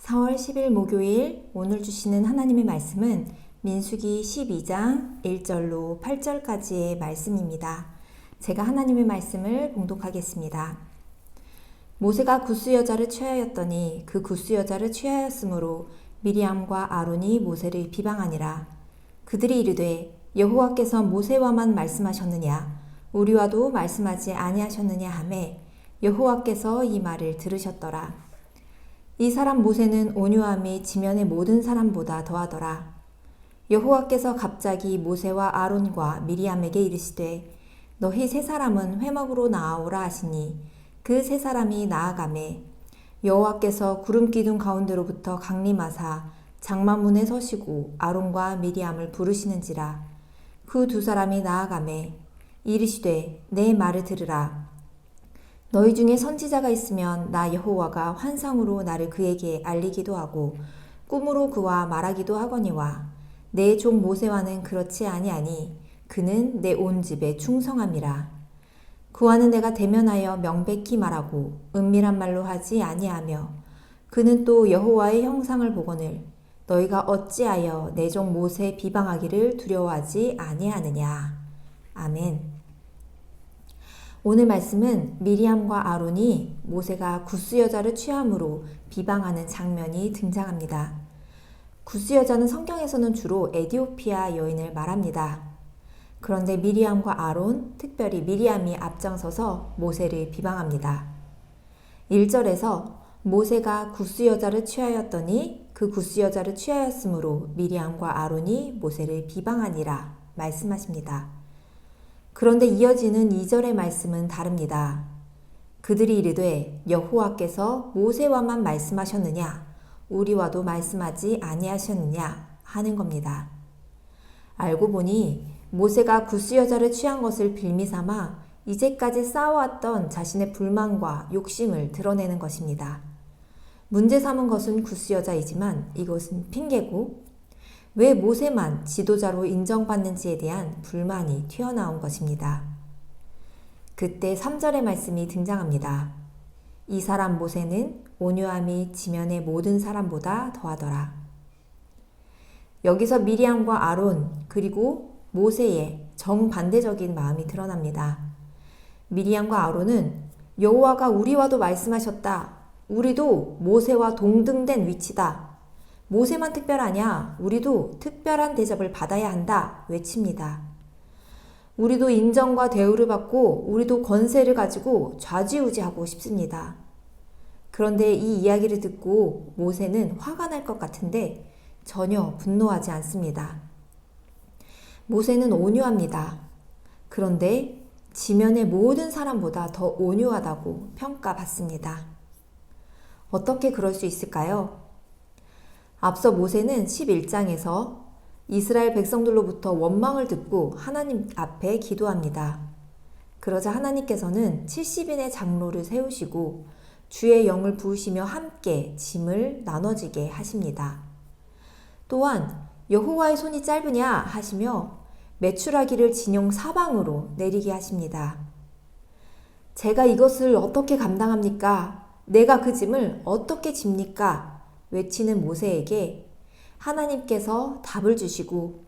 4월 10일 목요일 오늘 주시는 하나님의 말씀은 민수기 12장 1절로 8절까지의 말씀입니다. 제가 하나님의 말씀을 봉독하겠습니다. 모세가 구스 여자를 취하였더니 그 구스 여자를 취하였으므로 미리암과 아론이 모세를 비방하니라. 그들이 이르되 여호와께서 모세와만 말씀하셨느냐 우리와도 말씀하지 아니하셨느냐 하매 여호와께서 이 말을 들으셨더라. 이 사람 모세는 온유함이 지면의 모든 사람보다 더하더라. 여호와께서 갑자기 모세와 아론과 미리암에게 이르시되 너희 세 사람은 회막으로 나아오라 하시니 그 세 사람이 나아가매 여호와께서 구름 기둥 가운데로부터 강림하사 장막문에 서시고 아론과 미리암을 부르시는지라. 그 두 사람이 나아가매 이르시되 내 말을 들으라. 너희 중에 선지자가 있으면 나 여호와가 환상으로 나를 그에게 알리기도 하고 꿈으로 그와 말하기도 하거니와 내 종 모세와는 그렇지 아니하니 그는 내 온 집에 충성함이라. 그와는 내가 대면하여 명백히 말하고 은밀한 말로 하지 아니하며 그는 또 여호와의 형상을 보거늘 너희가 어찌하여 내 종 모세 비방하기를 두려워하지 아니하느냐. 아멘. 오늘 말씀은 미리암과 아론이 모세가 구스 여자를 취함으로 비방하는 장면이 등장합니다. 구스 여자는 성경에서는 주로 에디오피아 여인을 말합니다. 그런데 미리암과 아론, 특별히 미리암이 앞장서서 모세를 비방합니다. 1절에서 모세가 구스 여자를 취하였더니 그 구스 여자를 취하였으므로 미리암과 아론이 모세를 비방하니라 말씀하십니다. 그런데 이어지는 2절의 말씀은 다릅니다. 그들이 이르되 여호와께서 모세와만 말씀하셨느냐 우리와도 말씀하지 아니하셨느냐 하는 겁니다. 알고 보니 모세가 구스 여자를 취한 것을 빌미삼아 이제까지 쌓아왔던 자신의 불만과 욕심을 드러내는 것입니다. 문제 삼은 것은 구스 여자이지만 이것은 핑계고 왜 모세만 지도자로 인정받는지에 대한 불만이 튀어나온 것입니다. 그때 3절의 말씀이 등장합니다. 이 사람 모세는 온유함이 지면의 모든 사람보다 더하더라. 여기서 미리암과 아론 그리고 모세의 정반대적인 마음이 드러납니다. 미리암과 아론은 여호와가 우리와도 말씀하셨다. 우리도 모세와 동등된 위치다. 모세만 특별하냐? 우리도 특별한 대접을 받아야 한다. 외칩니다. 우리도 인정과 대우를 받고 우리도 권세를 가지고 좌지우지하고 싶습니다. 그런데 이 이야기를 듣고 모세는 화가 날 것 같은데 전혀 분노하지 않습니다. 모세는 온유합니다. 그런데 지면의 모든 사람보다 더 온유하다고 평가받습니다. 어떻게 그럴 수 있을까요? 앞서 모세는 11장에서 이스라엘 백성들로부터 원망을 듣고 하나님 앞에 기도합니다. 그러자 하나님께서는 70인의 장로를 세우시고 주의 영을 부으시며 함께 짐을 나눠지게 하십니다. 또한 여호와의 손이 짧으냐 하시며 메추라기를 진영 사방으로 내리게 하십니다. 제가 이것을 어떻게 감당합니까? 내가 그 짐을 어떻게 집니까? 외치는 모세에게 하나님께서 답을 주시고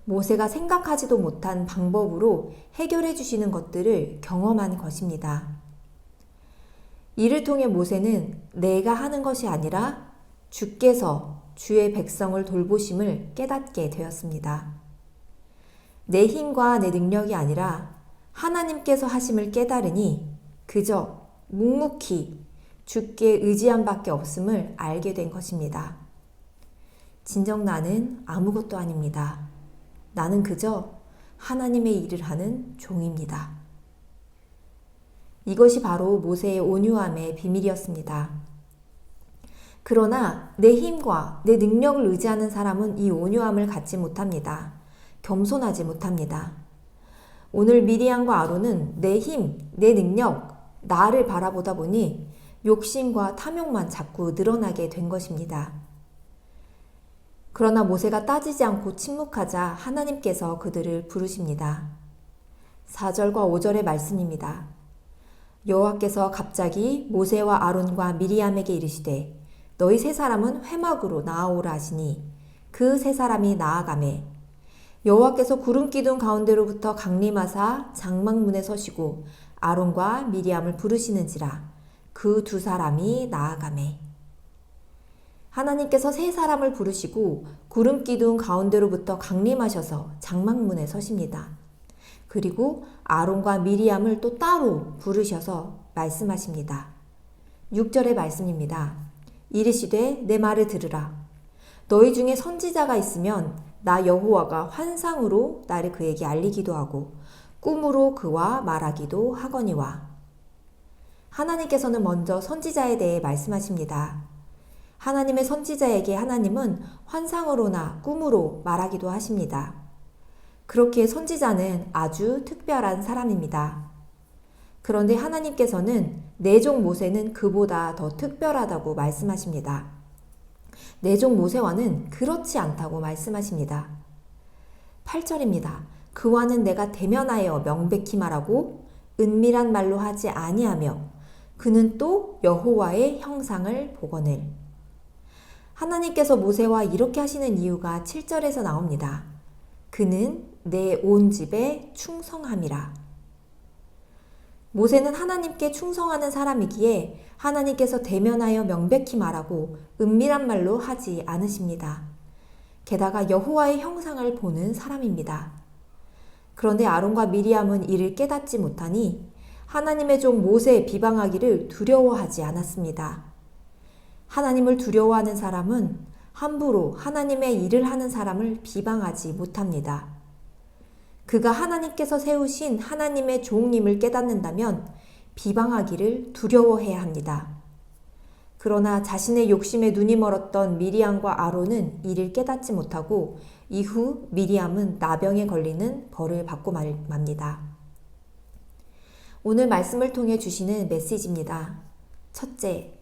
모세가 생각하지도 못한 방법으로 해결해 주시는 것들을 경험한 것입니다. 이를 통해 모세는 내가 하는 것이 아니라 주께서 주의 백성을 돌보심을 깨닫게 되었습니다. 내 힘과 내 능력이 아니라 하나님께서 하심을 깨달으니 그저 묵묵히 주께 의지한 밖에 없음을 알게 된 것입니다. 진정 나는 아무것도 아닙니다. 나는 그저 하나님의 일을 하는 종입니다. 이것이 바로 모세의 온유함의 비밀이었습니다. 그러나 내 힘과 내 능력을 의지하는 사람은 이 온유함을 갖지 못합니다. 겸손하지 못합니다. 오늘 미리암과 아론은 내 힘, 내 능력, 나를 바라보다 보니 욕심과 탐욕만 자꾸 늘어나게 된 것입니다. 그러나 모세가 따지지 않고 침묵하자 하나님께서 그들을 부르십니다. 4절과 5절의 말씀입니다. 여호와께서 갑자기 모세와 아론과 미리암에게 이르시되 너희 세 사람은 회막으로 나아오라 하시니 그 세 사람이 나아가매 여호와께서 구름 기둥 가운데로부터 강림하사 장막문에 서시고 아론과 미리암을 부르시는지라 그 두 사람이 나아가매. 하나님께서 세 사람을 부르시고 구름 기둥 가운데로부터 강림하셔서 장막문에 서십니다. 그리고 아론과 미리암을 또 따로 부르셔서 말씀하십니다. 6절의 말씀입니다. 이르시되 내 말을 들으라. 너희 중에 선지자가 있으면 나 여호와가 환상으로 나를 그에게 알리기도 하고 꿈으로 그와 말하기도 하거니와. 하나님께서는 먼저 선지자에 대해 말씀하십니다. 하나님의 선지자에게 하나님은 환상으로나 꿈으로 말하기도 하십니다. 그렇게 선지자는 아주 특별한 사람입니다. 그런데 하나님께서는 내 종 모세는 그보다 더 특별하다고 말씀하십니다. 내 종 모세와는 그렇지 않다고 말씀하십니다. 8절입니다. 그와는 내가 대면하여 명백히 말하고 은밀한 말로 하지 아니하며 그는 또 여호와의 형상을 보거늘. 하나님께서 모세와 이렇게 하시는 이유가 7절에서 나옵니다. 그는 내 온 집에 충성함이라. 모세는 하나님께 충성하는 사람이기에 하나님께서 대면하여 명백히 말하고 은밀한 말로 하지 않으십니다. 게다가 여호와의 형상을 보는 사람입니다. 그런데 아론과 미리암은 이를 깨닫지 못하니 하나님의 종 모세의 비방하기를 두려워하지 않았습니다. 하나님을 두려워하는 사람은 함부로 하나님의 일을 하는 사람을 비방하지 못합니다. 그가 하나님께서 세우신 하나님의 종임을 깨닫는다면 비방하기를 두려워해야 합니다. 그러나 자신의 욕심에 눈이 멀었던 미리암과 아론은 이를 깨닫지 못하고 이후 미리암은 나병에 걸리는 벌을 받고 맙니다. 오늘 말씀을 통해 주시는 메시지입니다. 첫째,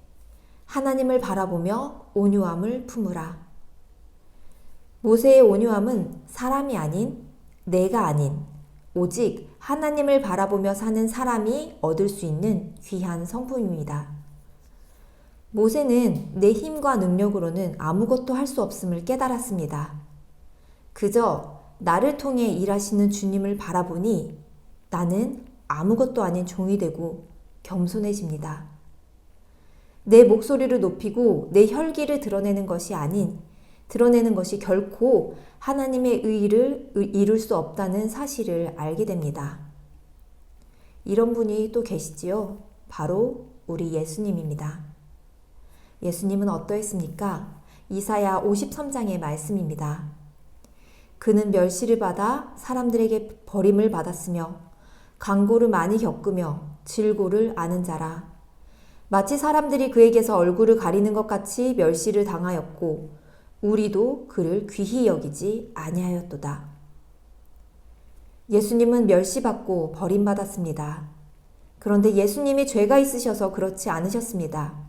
하나님을 바라보며 온유함을 품으라. 모세의 온유함은 사람이 아닌 내가 아닌 오직 하나님을 바라보며 사는 사람이 얻을 수 있는 귀한 성품입니다. 모세는 내 힘과 능력으로는 아무것도 할 수 없음을 깨달았습니다. 그저 나를 통해 일하시는 주님을 바라보니 나는 아무것도 아닌 종이 되고 겸손해집니다. 내 목소리를 높이고 내 혈기를 드러내는 것이 아닌 드러내는 것이 결코 하나님의 의를 이룰 수 없다는 사실을 알게 됩니다. 이런 분이 또 계시지요. 바로 우리 예수님입니다. 예수님은 어떠했습니까? 이사야 53장의 말씀입니다. 그는 멸시를 받아 사람들에게 버림을 받았으며 강고를 많이 겪으며 질고를 아는 자라. 마치 사람들이 그에게서 얼굴을 가리는 것 같이 멸시를 당하였고 우리도 그를 귀히 여기지 아니하였도다. 예수님은 멸시받고 버림받았습니다. 그런데 예수님이 죄가 있으셔서 그렇지 않으셨습니다.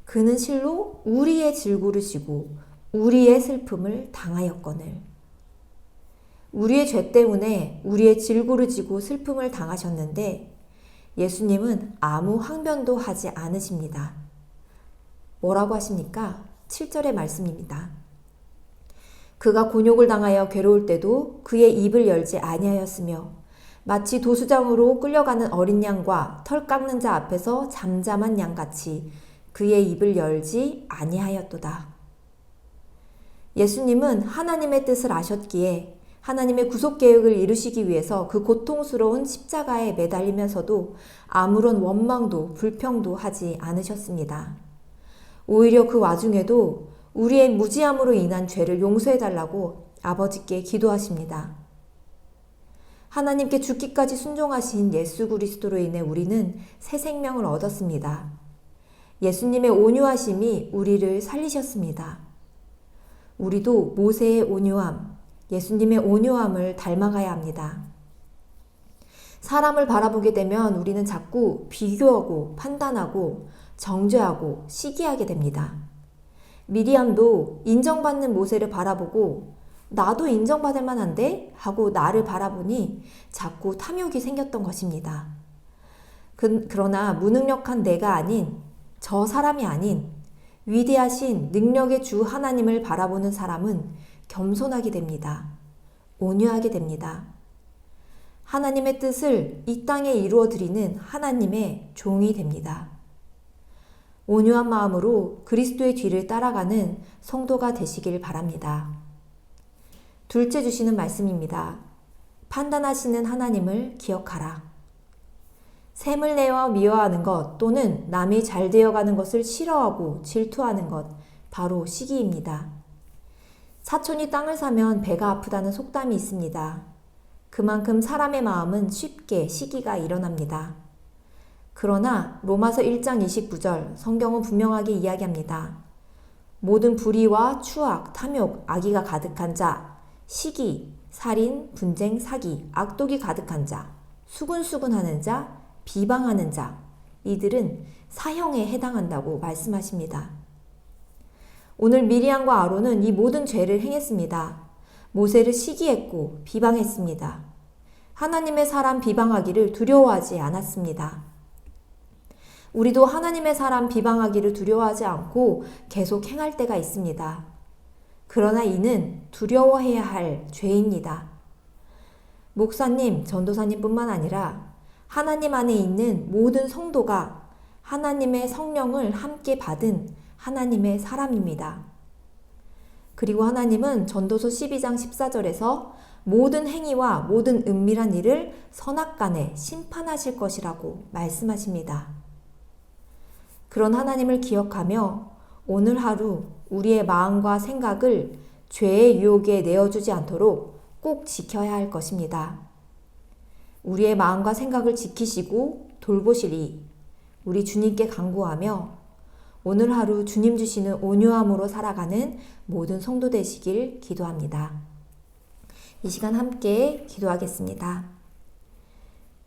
그는 실로 우리의 질고를 지고 우리의 슬픔을 당하였거늘. 우리의 죄 때문에 우리의 질고를 지고 슬픔을 당하셨는데 예수님은 아무 항변도 하지 않으십니다. 뭐라고 하십니까? 7절의 말씀입니다. 그가 곤욕을 당하여 괴로울 때도 그의 입을 열지 아니하였으며 마치 도수장으로 끌려가는 어린 양과 털 깎는 자 앞에서 잠잠한 양같이 그의 입을 열지 아니하였도다. 예수님은 하나님의 뜻을 아셨기에 하나님의 구속 계획을 이루시기 위해서 그 고통스러운 십자가에 매달리면서도 아무런 원망도 불평도 하지 않으셨습니다. 오히려 그 와중에도 우리의 무지함으로 인한 죄를 용서해달라고 아버지께 기도하십니다. 하나님께 죽기까지 순종하신 예수 그리스도로 인해 우리는 새 생명을 얻었습니다. 예수님의 온유하심이 우리를 살리셨습니다. 우리도 모세의 온유함, 예수님의 온유함을 닮아가야 합니다. 사람을 바라보게 되면 우리는 자꾸 비교하고 판단하고 정죄하고 시기하게 됩니다. 미리암도 인정받는 모세를 바라보고 나도 인정받을 만한데? 하고 나를 바라보니 자꾸 탐욕이 생겼던 것입니다. 그러나 무능력한 내가 아닌 저 사람이 아닌 위대하신 능력의 주 하나님을 바라보는 사람은 겸손하게 됩니다. 온유하게 됩니다. 하나님의 뜻을 이 땅에 이루어 드리는 하나님의 종이 됩니다. 온유한 마음으로 그리스도의 뒤를 따라가는 성도가 되시길 바랍니다. 둘째 주시는 말씀입니다. 판단하시는 하나님을 기억하라. 샘을 내어 미워하는 것 또는 남이 잘 되어가는 것을 싫어하고 질투하는 것, 바로 시기입니다. 사촌이 땅을 사면 배가 아프다는 속담이 있습니다. 그만큼 사람의 마음은 쉽게 시기가 일어납니다. 그러나 로마서 1장 29절 성경은 분명하게 이야기합니다. 모든 불의와 추악, 탐욕, 악의가 가득한 자, 시기, 살인, 분쟁, 사기, 악독이 가득한 자, 수군수군하는 자, 비방하는 자, 이들은 사형에 해당한다고 말씀하십니다. 오늘 미리암과 아론은 이 모든 죄를 행했습니다. 모세를 시기했고 비방했습니다. 하나님의 사람 비방하기를 두려워하지 않았습니다. 우리도 하나님의 사람 비방하기를 두려워하지 않고 계속 행할 때가 있습니다. 그러나 이는 두려워해야 할 죄입니다. 목사님, 전도사님뿐만 아니라 하나님 안에 있는 모든 성도가 하나님의 성령을 함께 받은 하나님의 사람입니다. 그리고 하나님은 전도서 12장 14절에서 모든 행위와 모든 은밀한 일을 선악간에 심판하실 것이라고 말씀하십니다. 그런 하나님을 기억하며 오늘 하루 우리의 마음과 생각을 죄의 유혹에 내어주지 않도록 꼭 지켜야 할 것입니다. 우리의 마음과 생각을 지키시고 돌보시리 우리 주님께 간구하며 오늘 하루 주님 주시는 온유함으로 살아가는 모든 성도 되시길 기도합니다. 이 시간 함께 기도하겠습니다.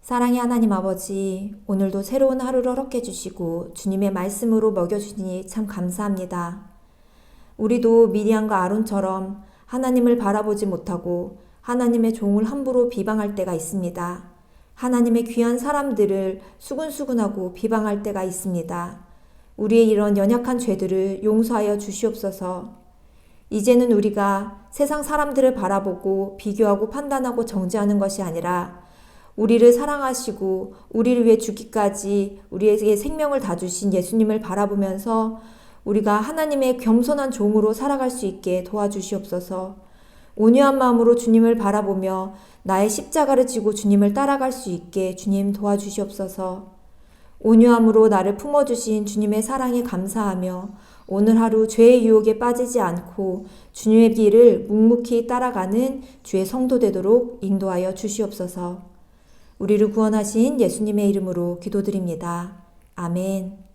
사랑의 하나님 아버지, 오늘도 새로운 하루를 허락해 주시고 주님의 말씀으로 먹여주시니 참 감사합니다. 우리도 미리암과 아론처럼 하나님을 바라보지 못하고 하나님의 종을 함부로 비방할 때가 있습니다. 하나님의 귀한 사람들을 수군수군하고 비방할 때가 있습니다. 우리의 이런 연약한 죄들을 용서하여 주시옵소서. 이제는 우리가 세상 사람들을 바라보고 비교하고 판단하고 정죄하는 것이 아니라 우리를 사랑하시고 우리를 위해 죽기까지 우리에게 생명을 다 주신 예수님을 바라보면서 우리가 하나님의 겸손한 종으로 살아갈 수 있게 도와주시옵소서. 온유한 마음으로 주님을 바라보며 나의 십자가를 지고 주님을 따라갈 수 있게 주님 도와주시옵소서. 온유함으로 나를 품어주신 주님의 사랑에 감사하며 오늘 하루 죄의 유혹에 빠지지 않고 주님의 길을 묵묵히 따라가는 주의 성도 되도록 인도하여 주시옵소서. 우리를 구원하신 예수님의 이름으로 기도드립니다. 아멘.